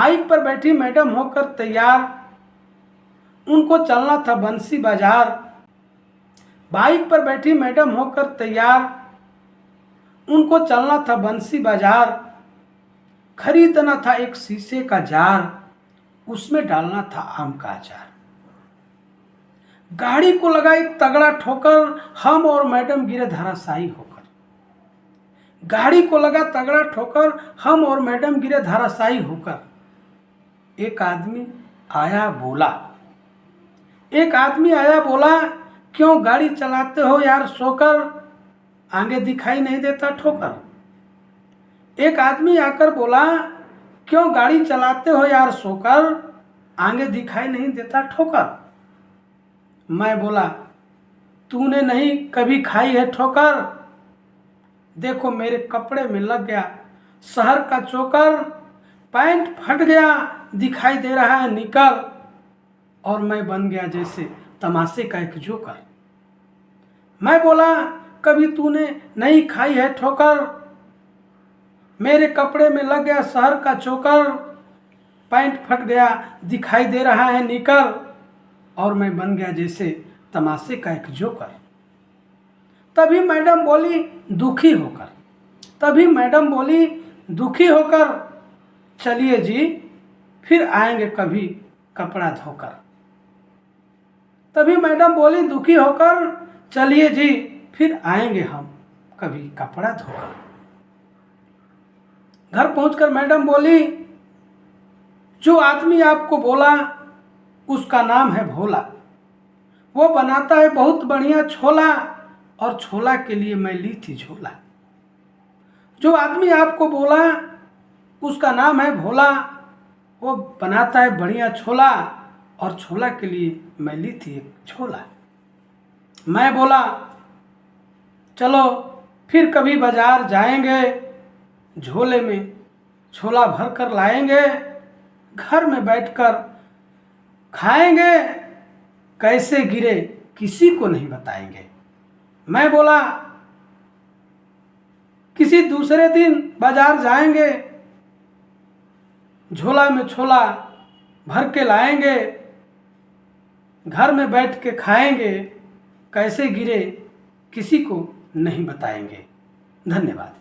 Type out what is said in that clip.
Bike पर बैठी madam होकर तैयार, उनको चलना था बंसी बाजार। बाइक पर बैठी मैडम होकर तैयार, उनको चलना था बंसी बाजार। खरीदना था एक शीशे का जार, उसमें डालना था आम का अचार। गाड़ी को लगा एक तगड़ा ठोकर, हम और मैडम गिरे धराशायी होकर। गाड़ी को लगा तगड़ा ठोकर, हम और मैडम गिरे धराशायी होकर। एक आदमी आया बोला, एक आदमी आया बोला, क्यों गाड़ी चलाते हो यार सोकर, आगे दिखाई नहीं देता ठोकर। एक आदमी आकर बोला, क्यों गाड़ी चलाते हो यार सोकर, आगे दिखाई नहीं देता ठोकर। मैं बोला, तूने नहीं कभी खाई है ठोकर, देखो मेरे कपड़े में लग गया शहर का चोकर। पैंट फट गया दिखाई दे रहा है निकर, और मैं बन गया जैसे तमाशे का एक जोकर। मैं बोला, कभी तूने नहीं खाई है ठोकर, मेरे कपड़े में लग गया शहर का चोकर। पैंट फट गया दिखाई दे रहा है निकर, और मैं बन गया जैसे तमाशे का एक जोकर। तभी मैडम बोली दुखी होकर, तभी मैडम बोली दुखी होकर, चलिए जी फिर आएंगे कभी कपड़ा धोकर। तभी मैडम बोली दुखी होकर, चलिए जी फिर आएंगे हम कभी कपड़ा धोकर। घर पहुंचकर मैडम बोली, जो आदमी आपको बोला उसका नाम है भोला, वो बनाता है बहुत बढ़िया छोला, और छोला के लिए मैं ली थी झोला। जो आदमी आपको बोला उसका नाम है भोला, वो बनाता है बढ़िया छोला, और छोला के लिए मैं ली थी एक झोला। मैं बोला, चलो फिर कभी बाजार जाएंगे, झोले में छोला भर कर लाएंगे, घर में बैठकर खाएंगे, कैसे गिरे किसी को नहीं बताएंगे। मैं बोला, किसी दूसरे दिन बाजार जाएंगे, झोला में छोला भर के लाएंगे, घर में बैठ के खाएंगे, कैसे गिरे किसी को नहीं बताएंगे। धन्यवाद।